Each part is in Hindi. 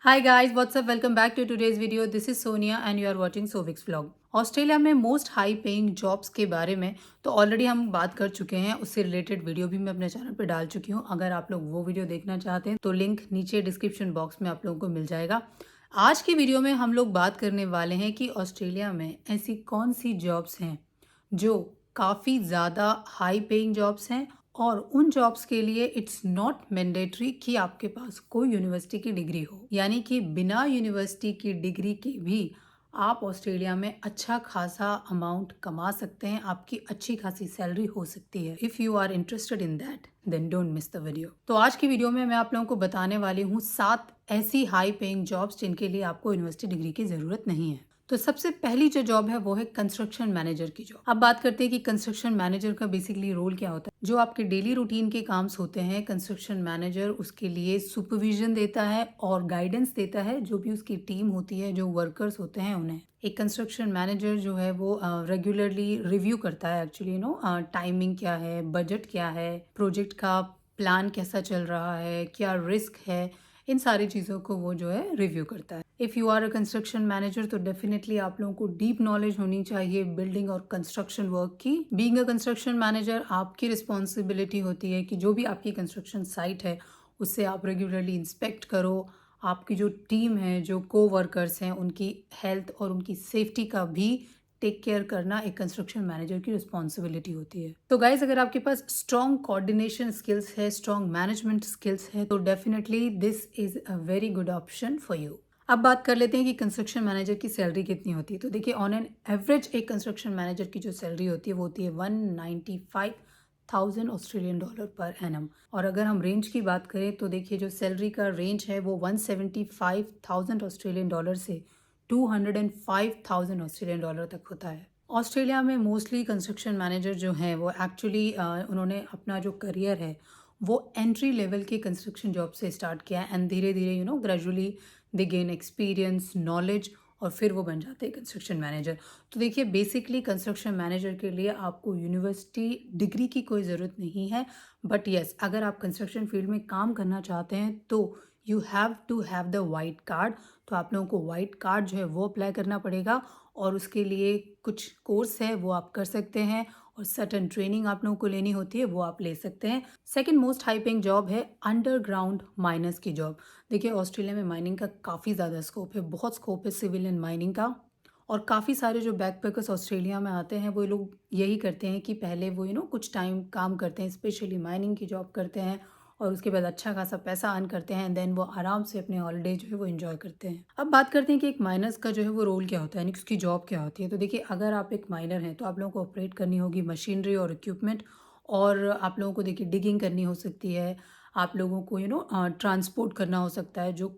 Hi guys, what's up? Welcome back to today's video. This is Sonia and you are watching Sovix vlog. Australia में मोस्ट हाई पेइंग जॉब्स के बारे में तो ऑलरेडी हम बात कर चुके हैं। उससे रिलेटेड वीडियो भी मैं अपने चैनल पे डाल चुकी हूँ। अगर आप लोग वो वीडियो देखना चाहते हैं तो लिंक नीचे डिस्क्रिप्शन बॉक्स में आप लोगों को मिल जाएगा। आज की वीडियो में हम लोग बात करने वाले हैं कि ऑस्ट्रेलिया में ऐसी कौन सी जॉब्स हैं जो काफ़ी ज़्यादा हाई पेइंग जॉब्स हैं और उन जॉब्स के लिए इट्स नॉट मैंडेटरी कि आपके पास कोई यूनिवर्सिटी की डिग्री हो, यानी कि बिना यूनिवर्सिटी की डिग्री के भी आप ऑस्ट्रेलिया में अच्छा खासा अमाउंट कमा सकते हैं। आपकी अच्छी खासी सैलरी हो सकती है। If you are interested in that then don't miss the video. तो आज की वीडियो में मैं आप लोगों को बताने वाली हूँ 7 ऐसी हाई पेइंग जॉब्स जिनके लिए आपको यूनिवर्सिटी डिग्री की ज़रूरत नहीं है। तो सबसे पहली जो जॉब है वो है कंस्ट्रक्शन मैनेजर की जॉब। अब बात करते हैं कि कंस्ट्रक्शन मैनेजर का बेसिकली रोल क्या होता है। जो आपके डेली रूटीन के काम्स होते हैं, कंस्ट्रक्शन मैनेजर उसके लिए सुपरविजन देता है और गाइडेंस देता है जो भी उसकी टीम होती है, जो वर्कर्स होते हैं उन्हें। एक कंस्ट्रक्शन मैनेजर जो है वो रेगुलरली रिव्यू करता है एक्चुअली टाइमिंग क्या है, बजट क्या है, प्रोजेक्ट का प्लान कैसा चल रहा है, क्या रिस्क है, इन सारी चीज़ों को वो जो है रिव्यू करता है। If you are a construction manager तो डेफिनेटली आप लोगों को डीप नॉलेज होनी चाहिए बिल्डिंग और कंस्ट्रक्शन वर्क की। बीइंग अ कंस्ट्रक्शन मैनेजर आपकी रिस्पॉन्सिबिलिटी होती है कि जो भी आपकी कंस्ट्रक्शन साइट है उससे आप रेगुलरली इंस्पेक्ट करो। आपकी जो टीम है, जो को वर्कर्स हैं, उनकी हेल्थ और उनकी सेफ्टी का भी टेक केयर करना एक कंस्ट्रक्शन मैनेजर की रिस्पॉन्सिबिलिटी होती है। तो गाइज, अगर आपके पास स्ट्रॉन्ग कोऑर्डिनेशन स्किल्स है, स्ट्रॉन्ग मैनेजमेंट स्किल्स है तो definitely this is a very good option for you. अब बात कर लेते हैं कि कंस्ट्रक्शन मैनेजर की सैलरी कितनी होती है। तो देखिए, ऑन एन एवरेज एक कंस्ट्रक्शन मैनेजर की जो सैलरी होती है वो होती है 195,000 ऑस्ट्रेलियन डॉलर पर एनम। और अगर हम रेंज की बात करें तो देखिए, जो सैलरी का रेंज है वो 175,000 ऑस्ट्रेलियन डॉलर से 205,000 ऑस्ट्रेलियन डॉलर तक होता है। ऑस्ट्रेलिया में मोस्टली कंस्ट्रक्शन मैनेजर जो हैं वो एक्चुअली उन्होंने अपना जो करियर है वो एंट्री लेवल के कंस्ट्रक्शन जॉब से स्टार्ट किया है एंड धीरे धीरे gradually they gain experience, knowledge और फिर वो बन जाते हैं कंस्ट्रक्शन मैनेजर। तो देखिए, बेसिकली कंस्ट्रक्शन मैनेजर के लिए आपको यूनिवर्सिटी डिग्री की कोई ज़रूरत नहीं है। बट येस, अगर आप कंस्ट्रक्शन फील्ड में काम करना चाहते हैं तो you have to have the white card. तो आप लोगों को वाइट कार्ड जो है वो अप्लाई करना पड़ेगा और उसके लिए कुछ कोर्स है वो आप कर सकते हैं और सर्टन ट्रेनिंग आप लोगों को लेनी होती है, वो आप ले सकते हैं। Second most high paying job है अंडरग्राउंड माइनर्स की जॉब। देखिए, ऑस्ट्रेलिया में माइनिंग का काफ़ी ज़्यादा स्कोप है, बहुत स्कोप है सिविल एंड माइनिंग का। और काफ़ी सारे जो बैकपैकर्स ऑस्ट्रेलिया में आते हैं वो लोग यही करते हैं कि पहले वो कुछ टाइम काम करते हैं, स्पेशली माइनिंग की जॉब करते हैं और उसके बाद अच्छा खासा पैसा अर्न करते हैं एंड देन वो आराम से अपने हॉलीडे जो है वो एंजॉय करते हैं। अब बात करते हैं कि एक माइनर्स का जो है वो रोल क्या होता है, यानी कि उसकी जॉब क्या होती है। तो देखिए, अगर आप एक माइनर हैं तो आप लोगों को ऑपरेट करनी होगी मशीनरी और इक्विपमेंट। और आप लोगों को देखिए डिगिंग करनी हो सकती है, आप लोगों को ट्रांसपोर्ट करना हो सकता है, जो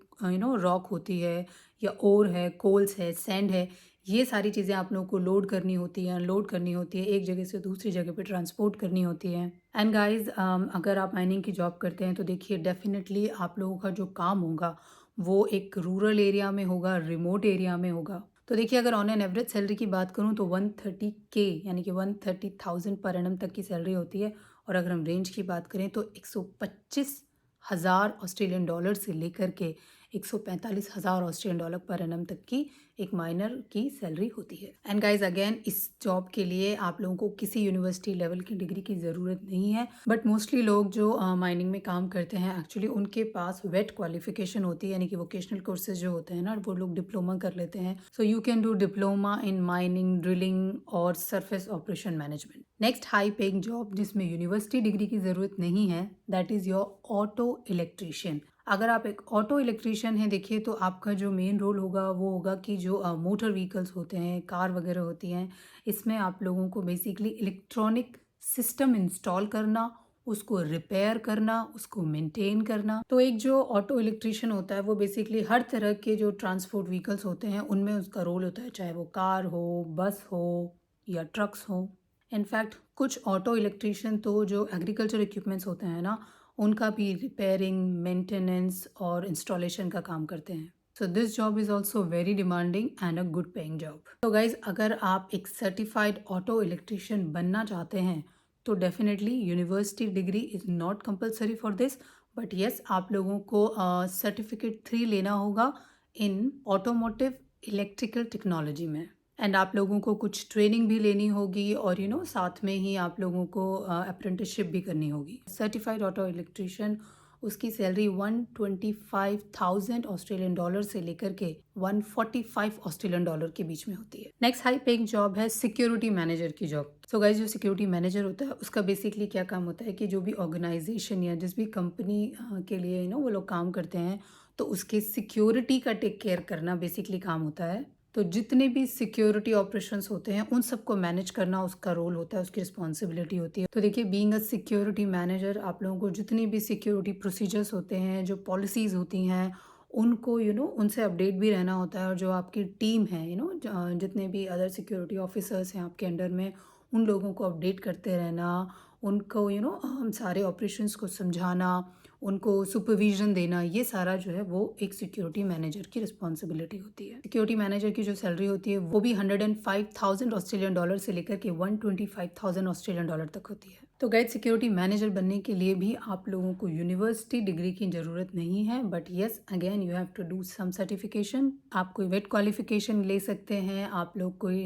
रॉक होती है या ओर है, कोल्स है, सैंड है, ये सारी चीज़ें आप लोगों को लोड करनी होती हैं, अनलोड करनी होती है, एक जगह से दूसरी जगह पे ट्रांसपोर्ट करनी होती है। एंड गाइस, अगर आप माइनिंग की जॉब करते हैं तो देखिए डेफिनेटली आप लोगों का जो काम होगा वो एक रूरल एरिया में होगा, रिमोट एरिया में होगा। तो देखिए, अगर ऑन एन एवरेज सैलरी की बात करूँ तो 130K यानी कि 130,000 पर एनम तक की सैलरी होती है। और अगर हम रेंज की बात करें तो 125,000 ऑस्ट्रेलियन डॉलर से लेकर के 145,000 ऑस्ट्रेलियन डॉलर पर एनम तक की एक माइनर की सैलरी होती है। एंड गाइज, अगेन इस जॉब के लिए आप लोगों को किसी यूनिवर्सिटी लेवल की डिग्री की ज़रूरत नहीं है। बट मोस्टली लोग जो माइनिंग में काम करते हैं एक्चुअली उनके पास वेट क्वालिफिकेशन होती है, यानी कि वोकेशनल कोर्सेज जो होते हैं ना, वो लोग डिप्लोमा कर लेते हैं। So you can do diploma in mining, drilling और surface operation management. Next high paying job जिसमें यूनिवर्सिटी डिग्री की ज़रूरत नहीं है, that is your auto electrician. अगर आप एक ऑटो इलेक्ट्रीशियन हैं देखिए, तो आपका जो मेन रोल होगा वो होगा कि जो मोटर व्हीकल्स होते हैं, कार वगैरह होती हैं, इसमें आप लोगों को बेसिकली इलेक्ट्रॉनिक सिस्टम इंस्टॉल करना, उसको रिपेयर करना, उसको मेंटेन करना। तो एक जो ऑटो इलेक्ट्रीशियन होता है वो बेसिकली हर तरह के जो ट्रांसपोर्ट व्हीकल्स होते हैं उनमें उसका रोल होता है, चाहे वो कार हो, बस हो या ट्रक्स हो। इनफैक्ट कुछ ऑटो इलेक्ट्रीशियन तो जो एग्रीकल्चर इक्विपमेंट्स होते हैं ना, उनका भी रिपेयरिंग, मेंटेनेंस और इंस्टॉलेशन का काम करते हैं। So this job is also very demanding and a good paying job. तो गाइज, अगर आप एक सर्टिफाइड ऑटो इलेक्ट्रीशियन बनना चाहते हैं तो definitely university degree is not compulsory for this, but yes आप लोगों को सर्टिफिकेट 3 लेना होगा इन ऑटोमोटिव इलेक्ट्रिकल टेक्नोलॉजी में। एंड आप लोगों को कुछ ट्रेनिंग भी लेनी होगी और साथ में ही आप लोगों को अप्रेंटिसशिप भी करनी होगी। सर्टिफाइड ऑटो इलेक्ट्रीशियन उसकी सैलरी 125,000 ऑस्ट्रेलियन डॉलर से लेकर के 145 ऑस्ट्रेलियन डॉलर के बीच में होती है। नेक्स्ट हाई पेइंग जॉब है सिक्योरिटी मैनेजर की जॉब। सो गाइस जो सिक्योरिटी मैनेजर होता है उसका बेसिकली क्या काम होता है कि जो भी ऑर्गेनाइजेशन या जिस भी कंपनी के लिए वो लोग काम करते हैं तो उसके सिक्योरिटी का टेक केयर करना बेसिकली काम होता है। तो जितने भी सिक्योरिटी ऑपरेशंस होते हैं उन सबको मैनेज करना उसका रोल होता है, उसकी रिस्पॉन्सिबिलिटी होती है। तो देखिए बीइंग अ सिक्योरिटी मैनेजर आप लोगों को जितनी भी सिक्योरिटी प्रोसीजर्स होते हैं, जो पॉलिसीज़ होती हैं, उनको उनसे अपडेट भी रहना होता है। और जो आपकी टीम है जितने भी अदर सिक्योरिटी ऑफिसर्स हैं आपके अंडर में, उन लोगों को अपडेट करते रहना, उनको हम सारे ऑपरेशंस को समझाना, उनको सुपरविजन देना, ये सारा जो है वो एक सिक्योरिटी मैनेजर की रिस्पॉन्सिबिलिटी होती है। सिक्योरिटी मैनेजर की जो सैलरी होती है वो भी 105,000 ऑस्ट्रेलियन डॉलर से लेकर के 125,000 ऑस्ट्रेलियन डॉलर तक होती है। तो गाइस सिक्योरिटी मैनेजर बनने के लिए भी आप लोगों को यूनिवर्सिटी डिग्री की ज़रूरत नहीं है, but yes again you have to do some certification. आप कोई वेट क्वालिफिकेशन ले सकते हैं, आप लोग कोई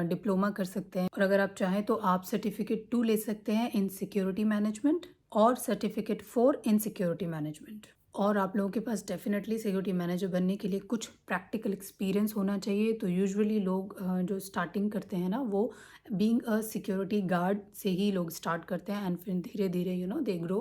डिप्लोमा कर सकते हैं, और अगर आप चाहें तो आप सर्टिफिकेट 2 ले सकते हैं इन सिक्योरिटी मैनेजमेंट और सर्टिफिकेट 4 इन सिक्योरिटी मैनेजमेंट। और आप लोगों के पास डेफिनेटली सिक्योरिटी मैनेजर बनने के लिए कुछ प्रैक्टिकल एक्सपीरियंस होना चाहिए। तो यूजुअली लोग जो स्टार्टिंग करते हैं ना वो बीइंग अ सिक्योरिटी गार्ड से ही लोग स्टार्ट करते हैं, एंड फिर धीरे धीरे they grow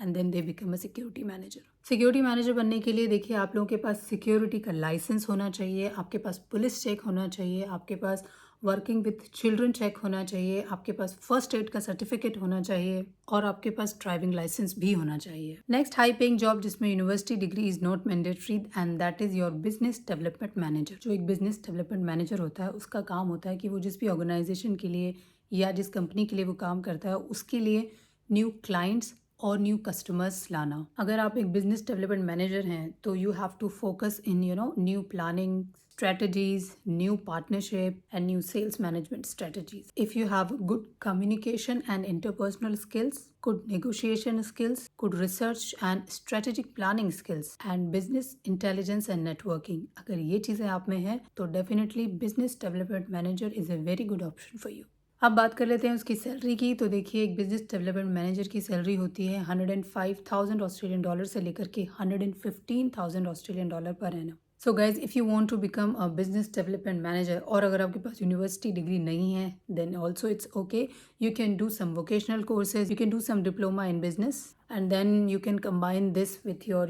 and then they become a security manager. Security manager बनने के लिए देखिए आप लोगों के पास सिक्योरिटी का लाइसेंस होना चाहिए, आपके पास पुलिस चेक होना चाहिए, आपके पास वर्किंग विथ चिल्ड्रन चेक होना चाहिए, आपके पास फर्स्ट एड का सर्टिफिकेट होना चाहिए, और आपके पास ड्राइविंग लाइसेंस भी होना चाहिए। नेक्स्ट हाई पेइंग जॉब जिसमें university degree is not mandatory and that is your business development manager. जो एक बिजनेस डेवलपमेंट मैनेजर होता है उसका काम होता है कि वो जिस भी ऑर्गेनाइजेशन के लिए या जिस कंपनी के लिए वो काम करता है उसके लिए न्यू क्लाइंट्स और न्यू कस्टमर्स लाना। अगर आप एक बिजनेस डेवलपमेंट मैनेजर हैं तो you have to focus in new planning strategies, new partnership and new sales management strategies. If you have good communication and interpersonal skills, good negotiation skills, good research and strategic planning skills and business intelligence and networking, अगर ये चीज़ें आप में हैं तो definitely business development manager is a very good option for you. अब बात कर लेते हैं उसकी सैलरी की। तो देखिए एक बिजनेस डेवलपमेंट मैनेजर की सैलरी होती है 105,000 ऑस्ट्रेलियन डॉलर से लेकर के 115,000 ऑस्ट्रेलियन डॉलर पर annum. So guys if you want to become a business development manager, और अगर आपके पास यूनिवर्सिटी डिग्री नहीं है then also it's okay, you can do some vocational courses, you can do some diploma in business, and then you can combine this with your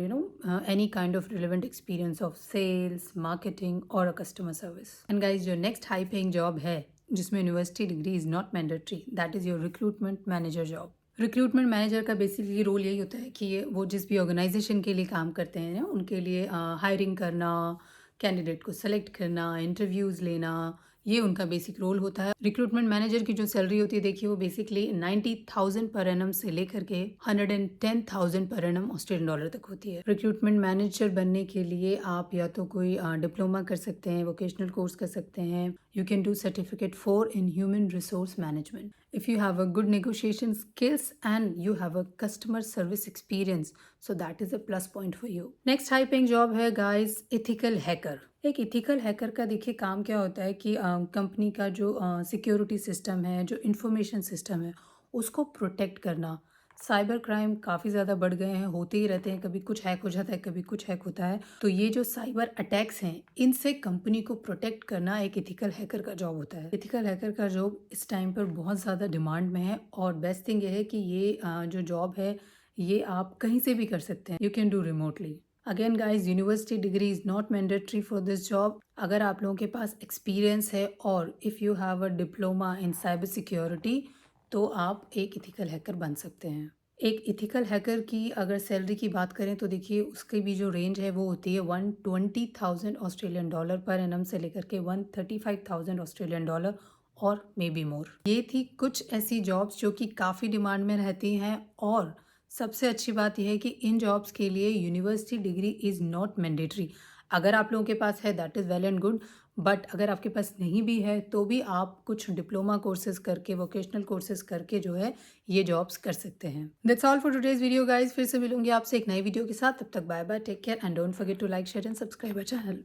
any kind of relevant experience of sales, marketing or a customer service. And guys your next high paying job है जिसमें university degree is not mandatory, that is your recruitment manager job. Recruitment manager का बेसिकली रोल यही होता है कि वो जिस भी ऑर्गेनाइजेशन के लिए काम करते हैं उनके लिए हायरिंग करना, कैंडिडेट को सेलेक्ट करना, इंटरव्यूज़ लेना, ये उनका बेसिक रोल होता है। रिक्रूटमेंट मैनेजर की जो सैलरी होती है देखिए वो बेसिकली 90,000 पर एनम से लेकर के 110,000 पर एनम ऑस्ट्रेलियन डॉलर तक होती है। रिक्रूटमेंट मैनेजर बनने के लिए आप या तो कोई डिप्लोमा कर सकते हैं, वोकेशनल कोर्स कर सकते हैं, you can do certificate 4 in human resource management. If you have a good negotiation skills and you have a customer service experience, so that is a plus point for you. Next high paying job है guys ethical hacker। एक इथिकल हैकर का देखिए काम क्या होता है कि कंपनी का जो सिक्योरिटी सिस्टम है, जो इंफॉर्मेशन सिस्टम है, उसको प्रोटेक्ट करना। साइबर क्राइम काफ़ी ज़्यादा बढ़ गए हैं, होते ही रहते हैं, कभी कुछ हैक हो जाता है, कभी कुछ हैक होता है। तो ये जो साइबर अटैक्स हैं इनसे कंपनी को प्रोटेक्ट करना एक इथिकल हैकर का जॉब होता है। इथिकल हैकर का जॉब इस टाइम पर बहुत ज़्यादा डिमांड में है, और बेस्ट थिंग ये है कि ये जो जॉब है ये आप कहीं से भी कर सकते हैं, you can do remotely. Again guys university degree is not mandatory for this job. अगर आप लोगों के पास एक्सपीरियंस है और if you have a diploma in cyber security तो आप एक इथिकल हैकर बन सकते हैं। एक इथिकल हैकर की अगर सैलरी की बात करें तो देखिए उसकी भी जो रेंज है वो होती है 120,000 ऑस्ट्रेलियन डॉलर पर एनम से लेकर के 135,000 ऑस्ट्रेलियन डॉलर और मे बी मोर। ये थी कुछ ऐसी जॉब्स जो कि काफ़ी डिमांड में रहती हैं, और सबसे अच्छी बात यह है कि इन जॉब्स के लिए university degree is not mandatory. अगर आप लोगों के पास है that is well and good, but अगर आपके पास नहीं भी है तो भी आप कुछ डिप्लोमा कोर्सेज करके, वोकेशनल कोर्सेज करके जो है ये जॉब्स कर सकते हैं। That's all for today's video guys. फिर से मिलूंगी आपसे एक नई वीडियो के साथ। तब तक bye bye, take care and don't forget to like, share and subscribe our channel.